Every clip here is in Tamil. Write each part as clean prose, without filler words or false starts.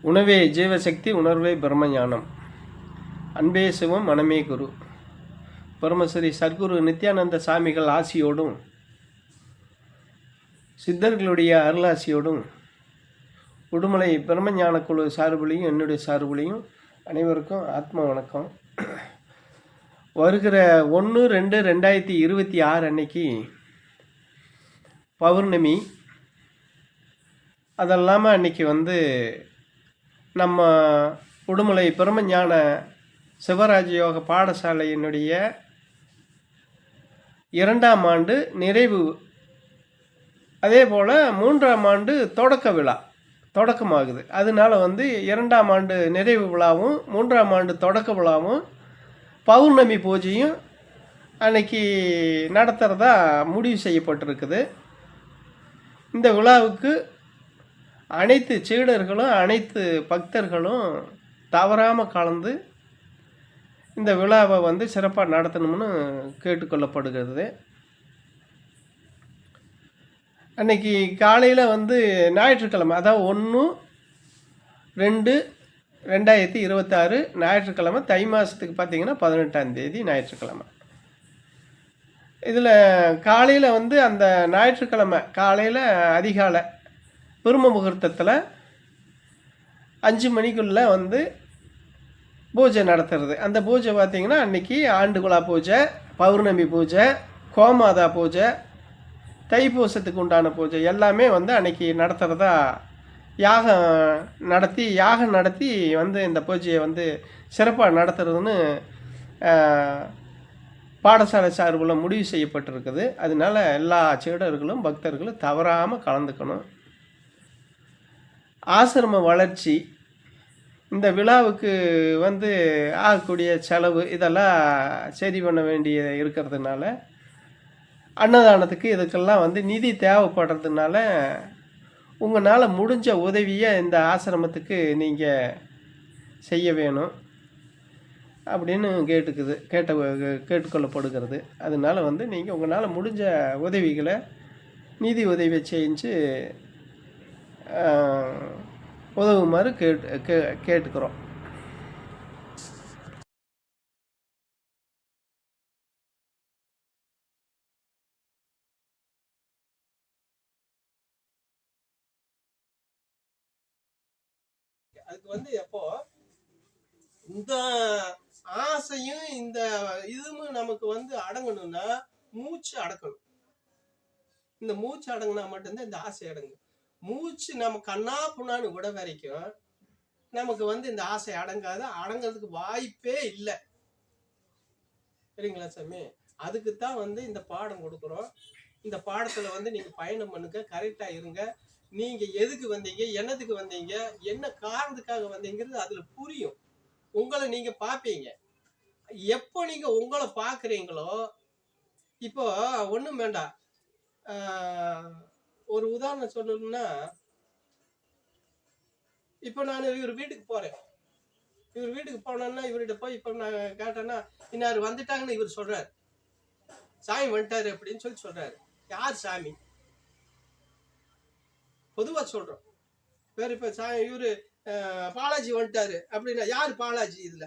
உணவே ஜீவசக்தி, உணர்வே பிரம்மஞானம். அன்பே சிவம், மனமே குரு. பரமஸ்ரீ சத்குரு நித்யானந்த சாமிகள் ஆசியோடும் சித்தர்களுடைய அருளாசியோடும் உடுமலை பிரம்மஞான குழு சார்புலையும் என்னுடைய சார்புலையும் அனைவருக்கும் ஆத்ம வணக்கம். வருகிற 1/2/2026 அன்னைக்கு பௌர்ணமி. அதெல்லாமல் அன்னைக்கு நம்ம உடுமலை பிரம்மஞான சிவராஜயோக பாடசாலையினுடைய 2ஆம் ஆண்டு நிறைவு, அதே போல் 3ஆம் ஆண்டு தொடக்க விழா தொடக்கமாகுது. அதனால 2ஆம் ஆண்டு நிறைவு விழாவும் 3ஆம் ஆண்டு தொடக்க விழாவும் பௌர்ணமி பூஜையும் அன்னைக்கு நடத்துகிறதா முடிவு செய்யப்பட்டிருக்குது. இந்த விழாவுக்கு அனைத்து சீடர்களும் அனைத்து பக்தர்களும் தவறாமல் கலந்து இந்த விழாவை சிறப்பாக நடத்தணும்னு கேட்டுக்கொள்ளப்படுகிறது. அன்னைக்கு காலையில் ஞாயிற்றுக்கிழமை, அதாவது 1/2/2026 ஞாயிற்றுக்கிழமை, தை மாதத்துக்கு பார்த்திங்கன்னா 18ஆம் தேதி ஞாயிற்றுக்கிழமை. இதில் காலையில் அந்த ஞாயிற்றுக்கிழமை காலையில் அதிகாலை பிரம்ம முகூர்த்தத்தில் 5 மணிக்குள்ளே பூஜை நடத்துறது. அந்த பூஜை பார்த்திங்கன்னா அன்றைக்கி ஆண்டுகுலா பூஜை, பௌர்ணமி பூஜை, கோமாதா பூஜை, தைப்பூசத்துக்கு உண்டான பூஜை எல்லாமே அன்றைக்கி நடத்துகிறதா யாகம் நடத்தி இந்த பூஜையை சிறப்பாக நடத்துறதுன்னு பாடசாலை சார்பில் முடிவு செய்யப்பட்டிருக்குது. அதனால் எல்லா சீடர்களும் பக்தர்களும் தவறாமல் கலந்துக்கணும். ஆசிரம வளர்ச்சி, இந்த விழாவுக்கு ஆகக்கூடிய செலவு இதெல்லாம் சரி பண்ண வேண்டிய இருக்கிறதுனால, அன்னதானத்துக்கு இதுக்கெல்லாம் நிதி தேவைப்படுறதுனால உங்களால் முடிஞ்ச உதவியை இந்த ஆசிரமத்துக்கு நீங்கள் செய்ய வேணும் அப்படின்னு கேட்டுக்கொள்ளப்படுகிறது. அதனால் நீங்கள் உங்களால் முடிஞ்ச உதவிகளை நிதி உதவி செஞ்சு உதவுமாறு கேட்டுக்கிறோம். அதுக்கு எப்போ இந்த ஆசையும் இந்த இதுவும் நமக்கு அடங்கணும்னா மூச்சு அடக்கணும். இந்த மூச்சு அடங்கினா மட்டும்தான் இந்த ஆசை அடங்கும். மூச்சு நம்ம கண்ணா புண்ணான்னு விட வரைக்கும் நமக்கு இந்த ஆசை அடங்காது, அடங்கிறதுக்கு வாய்ப்பே இல்லை. சரிங்களா சாமி? அதுக்குத்தான் இந்த பாடம் கொடுக்குறோம். இந்த பாடத்துல நீங்க பயணம் பண்ணுங்க, கரெக்டா இருங்க. நீங்க எதுக்கு வந்தீங்க, என்னதுக்கு வந்தீங்க, என்ன காரணத்துக்காக வந்தீங்கிறது அதுல புரியும். உங்களை நீங்க பாப்பீங்க. எப்போ நீங்க உங்களை பாக்குறீங்களோ, இப்போ ஒண்ணும் வேண்டாம், ஒரு உதாரணம் சொல்லணும்னா, இப்போ நான் இவர் வீட்டுக்கு போறேன். இவர் வீட்டுக்கு போனோன்னா இவர்கிட்ட போய் இப்போ நான் கேட்டேன்னா, இன்னார் வந்துட்டாங்கன்னு இவர் சொல்றாரு, சாமி வந்துட்டாரு அப்படின்னு சொல்றாரு. யார் சாமி? பொதுவா சொல்றோம். வேற இப்ப இவரு பாலாஜி வந்துட்டாரு அப்படின்னா யாரு பாலாஜி? இதுல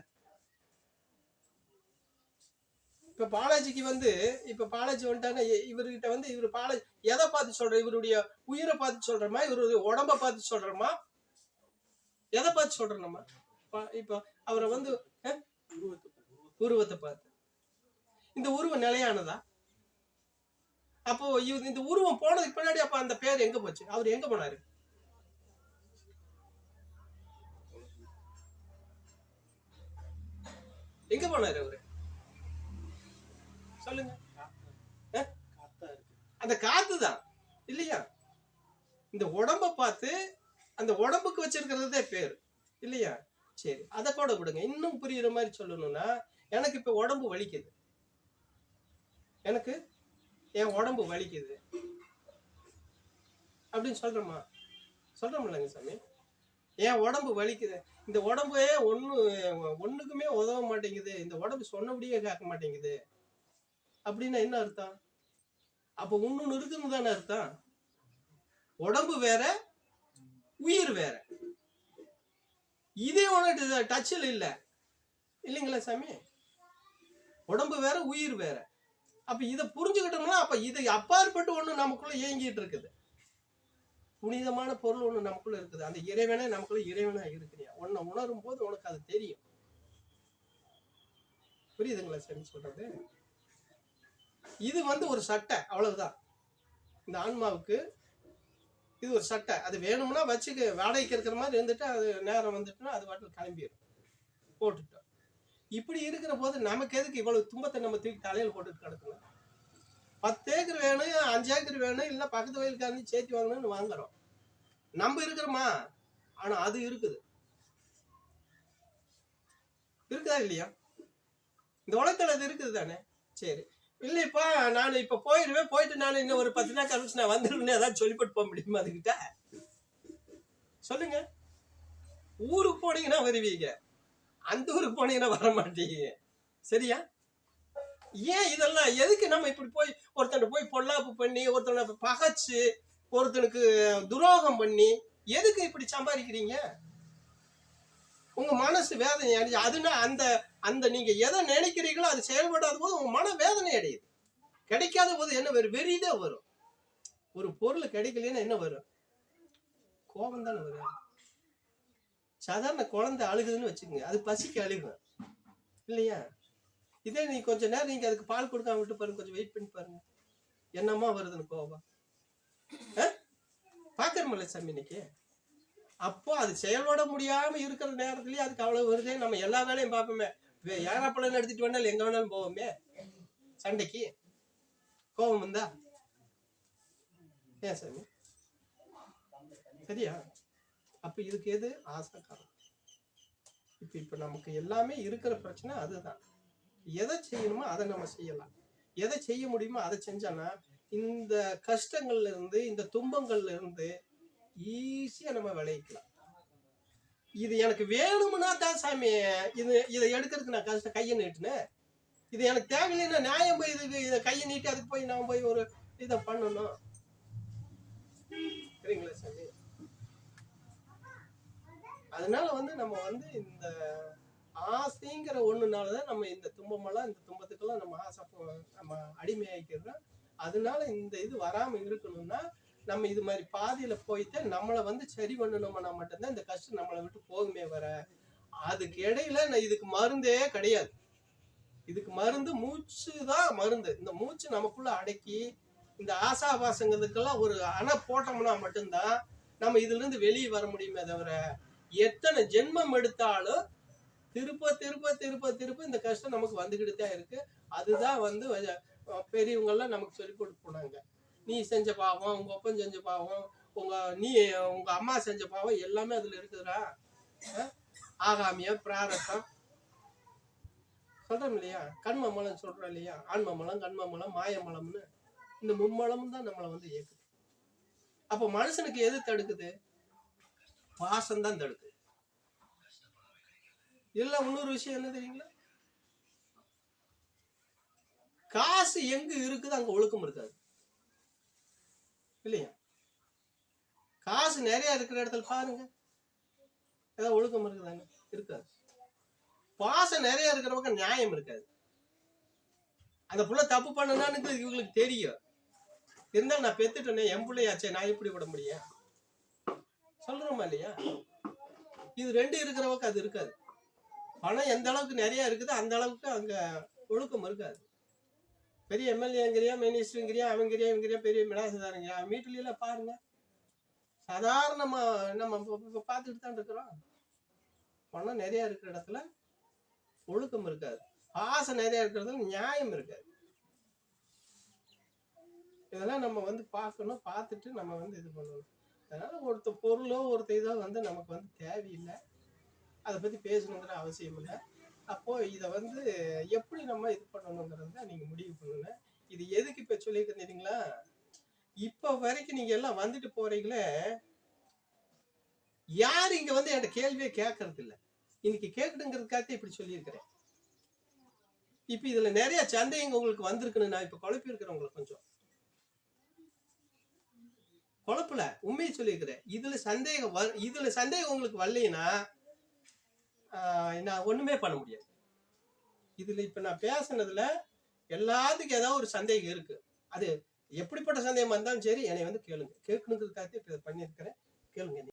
இப்ப பாலாஜிக்கு இப்ப பாலாஜி வந்துட்டாருன்னா இவர்கிட்ட இவரு பாலாஜி எதை பார்த்து சொல்ற? இவருடைய உயிரை பார்த்து சொல்றோமா, இவருடைய உடம்ப பார்த்து சொல்றோமா, எதை பார்த்து சொல்றோம் நம்ம? இப்ப அவரை உருவத்தை பார்த்து. இந்த உருவம் நிலையானதா? அப்போ இந்த உருவம் போனதுக்கு பின்னாடி அப்ப அந்த பேர் எங்க போச்சு? அவர் எங்க போனாரு? எங்க போனாரு அவரு? சொல்லுங்க. அந்த காத்துதான் இல்லையா? இந்த உடம்ப பார்த்து அந்த உடம்புக்கு வச்சிருக்கிறதே பேர் இல்லையா? சரி, அதை கூட விடுங்க. இன்னும் புரியுற மாதிரி சொல்லணும்னா, எனக்கு இப்ப உடம்பு வலிக்குது, எனக்கு என் உடம்பு வலிக்குது அப்படின்னு சொல்றோம்லங்க சாமி. என் உடம்பு வலிக்குது, இந்த உடம்பே ஒண்ணுக்குமே உதவ மாட்டேங்குது, இந்த உடம்பு சொன்னபடியே கேட்க மாட்டேங்குது அப்படின்னா என்ன அர்த்தம்? அப்ப இன்னொன்னு இருக்குன்னு தானே அர்த்தம். உடம்பு வேற, உயிர் வேற. இதே ஒன்று டச்சில் இல்லை இல்லைங்களா சாமி? உடம்பு வேற உயிர் வேற. அப்ப இதை புரிஞ்சுக்கிட்டோம்னா அப்ப இது அப்பாற்பட்டு ஒண்ணு நமக்குள்ள இயங்கிட்டு இருக்குது. புனிதமான பொருள் ஒண்ணு நமக்குள்ள இருக்குது. அந்த இறைவனே நமக்குள்ள இறைவனா இருக்கிறியா. உன்னை உணரும் போது உனக்கு அது தெரியும். புரியுதுங்களா சரி சொல்றது? இது ஒரு சட்டை, அவ்வளவுதான். இந்த ஆன்மாவுக்கு இது ஒரு சட்டை. அது வேணும்னா வச்சுக்க, வாடகைக்கு இருக்கிற மாதிரி இருந்துட்டு அது நேரம் வந்துட்டுன்னா அது வாட்டில் கிளம்பிடும், போட்டுட்டோம். இப்படி இருக்கிற போது நமக்கு எதுக்கு இவ்வளவு துன்பத்தை நம்ம தூக்கி தலையில் போட்டுட்டு கிடக்கணும்? 10 ஏக்கர் வேணும், 5 ஏக்கர் வேணும், இல்லை பக்கத்து வயலுக்காரங்க சேர்த்து வாங்கணும்னு வாங்குறோம். நம்ம இருக்கிறோமா? ஆனா அது இருக்குது. இருக்குதா இல்லையா? இந்த உலகத்துல அது இருக்குது தானே? சரி, இல்லைப்பா நான் இப்ப போயிடுவேன், போயிட்டு நான் இன்னும் ஒரு 10 நாள் கழிச்சு நான் வந்துடுவேன்னு ஏதாவது சொல்லிப்பட்டு போக முடியுமா அதுகிட்ட? சொல்லுங்க. ஊருக்கு போனீங்கன்னா வருவீங்க, அந்த ஊருக்கு போனீங்கன்னா வர மாட்டீங்க. சரியா? ஏன் இதெல்லாம் எதுக்கு? நம்ம இப்படி போய் ஒருத்தனை போய் பொல்லாப்பு பண்ணி, ஒருத்தனை பகைச்சு, ஒருத்தனுக்கு துரோகம் பண்ணி எதுக்கு இப்படி சம்பாதிக்கிறீங்க? உங்க மனசு வேதனை அடைஞ்சு, அதுனா அந்த அந்த நீங்க எதை நினைக்கிறீங்களோ அது செயல்படாத போது உங்க மன வேதனை அடையுது. கிடைக்காத போது என்ன வரும்? வெறிதான் வரும். ஒரு பொருள் கிடைக்கலன்னா என்ன வரும்? கோபம் தானே வரும். சாதாரண குழந்தை அழுகுதுன்னு வச்சுக்கோங்க, அது பசிக்கு அழுகும் இல்லையா? இதே நீ கொஞ்ச நேரம் நீங்க அதுக்கு பால் கொடுக்காம விட்டு பாருங்க, கொஞ்சம் வெயிட் பண்ணி பாருங்க, என்னமா வருதுன்னு கோபம். பாக்குறோம்ல சாமி இன்னைக்கு. அப்போ அது செயல்பட முடியாம இருக்கிற நேரத்துலயே அதுக்கு அவ்வளவு வருதே. நம்ம எல்லா வேலையும் பார்ப்போமே, ஏறாப்பழம் எடுத்துட்டு வேணாலும் எங்க வேணாலும் போவோமே சண்டைக்கு. கோபம் வந்தா ஏன் சாமி? சரியா? அப்ப இதுக்கு எது ஆசை காரணம்? இப்ப நமக்கு எல்லாமே இருக்கிற பிரச்சனை அதுதான். எதை செய்யணுமோ அதை நம்ம செய்யலாம், எதை செய்ய முடியுமோ அதை செஞ்சோம்னா இந்த கஷ்டங்கள்ல இருந்து, இந்த துன்பங்கள்ல இருந்து ஈஸியா நம்ம விளைவிக்கலாம். இது எனக்கு வேணும்னா தான் சாமி இதை எடுக்கிறதுக்கு நான் கஷ்டம் கையை நீட்டுனேன். இது எனக்கு தேவையில்லைன்னா நியாயம் போய் இதை கையை நீட்டி அதுக்கு போய் நான் போய் ஒரு இதை பண்ணணும். சரிங்களா சாமி? அதனால நம்ம இந்த ஆசைங்கிற ஒண்ணுனாலதான் நம்ம இந்த துன்பமெல்லாம், இந்த துன்பத்துக்கெல்லாம் நம்ம ஆசை நம்ம அடிமையாக்கிறோம். அதனால இந்த இது வராம இருக்கணும்னா நம்ம இது மாதிரி பாதையில போயிட்டு நம்மளை சரி பண்ணணும்னா மட்டும்தான் இந்த கஷ்டம் நம்மளை விட்டு போகுமே வர. அதுக்கு இடையில இதுக்கு மருந்தே கிடையாது. இதுக்கு மருந்து மூச்சு தான் மருந்து. இந்த மூச்சு நமக்குள்ள அடக்கி இந்த ஆசாபாசங்களுக்கெல்லாம் ஒரு அணை போட்டோம்னா மட்டும்தான் நம்ம இதுல இருந்து வெளியே வர முடியுமே தவிர, எத்தனை ஜென்மம் எடுத்தாலும் திருப்ப திருப்ப திருப்ப திருப்ப இந்த கஷ்டம் நமக்கு வந்துகிட்டு தான் இருக்கு. அதுதான் பெரியவங்க எல்லாம் நமக்கு சொல்லி கொடுத்து போனாங்க. நீ செஞ்ச பாவம், உங்க அப்பன் செஞ்ச பாவம், உங்க அம்மா செஞ்ச பாவம் எல்லாமே அதுல இருக்குதுடா. ஆகாமிய பிராரத்தம் சொல்றோம் இல்லையா? கண்மமலம் சொல்றோம் இல்லையா? ஆன்மமலம், கண்மமலம், மாயமலம்னு இந்த மும்மலமும் தான் நம்மளை இயக்குது. அப்ப மனுஷனுக்கு எது தடுக்குது? பாசம் தான் தடுக்குது. இல்ல இன்னொரு விஷயம் என்ன தெரியுங்களா? காசு எங்க இருக்குது அங்க ஒழுக்கம் இருக்காது இல்லையா? காசு நிறைய இருக்கிற இடத்துல பாருங்க, ஏதாவது ஒழுக்கம் இருக்குதாங்க? இருக்காது. பாசம் நிறைய இருக்கிற பக்கம் நியாயம் இருக்காது. அந்த புள்ள தப்பு பண்ணனான்னு இவங்களுக்கு தெரியும். இருந்தாலும் நான் பெத்துட்டேனே, என் பிள்ளையாச்சே, நான் எப்படி விட முடியும்? சொல்றோமா இல்லையா? இது ரெண்டு இருக்கிற பக்கம் அது இருக்காது. பணம் எந்த அளவுக்கு நிறைய இருக்குது அந்த அளவுக்கு அங்க ஒழுக்கம் இருக்காது. பெரிய எம்எல்ஏங்கிறியா, மினிஸ்டருங்கிறியா, அவங்கிறியா, இவங்கிறியா, பெரிய மினாசுதாருங்கிறியா, வீட்டுல எல்லாம் பாருங்க, சாதாரணமா நம்ம பார்த்துட்டு தான் இருக்கிறோம். பணம் நிறைய இருக்கிற இடத்துல ஒழுக்கம் இருக்காது, பாசம் நிறைய இருக்கிறதுல நியாயம் இருக்காது. இதெல்லாம் நம்ம பார்க்கணும், பார்த்துட்டு நம்ம இது பண்ணணும். அதனால ஒருத்த பொருளோ ஒருத்த இதோ நமக்கு தேவையில்லை, அதை பத்தி பேசணுங்கிற அவசியம் இல்லை. அப்போ இதை எப்படி நம்ம இது பண்ணணுங்கிறத நீங்க முடிவு பண்ணுங்க. இது எதுக்கு இப்ப சொல்லியிருக்கீங்களா? இப்ப வரைக்கும் நீங்க எல்லாம் வந்துட்டு போறீங்களே, யாரு இங்க என்கிட்ட கேள்வியே கேட்கறது இல்லை. இன்னைக்கு கேட்கணுங்கிறதுக்காக இப்படி சொல்லியிருக்கிறேன். இப்ப இதுல நிறைய சந்தேகங்கள் உங்களுக்கு வந்திருக்குன்னு நான் இப்ப குழப்பி இருக்கிறேன். உங்களுக்கு கொஞ்சம் குழப்பல, உண்மையை சொல்லியிருக்கிறேன். இதுல சந்தேகம் உங்களுக்கு வரலைன்னா நான் ஒண்ணுமே பண்ண முடியாது. இதுல இப்ப நான் பேசுனதுல எல்லாத்துக்கும் ஏதாவது ஒரு சந்தேகம் இருக்கு. அது எப்படிப்பட்ட சந்தேகமா இருந்தாலும் சரி என்னை வந்து கேளுங்க. கேட்கணுங்கிறதுக்காக பண்ணியிருக்கிறேன். கேளுங்க.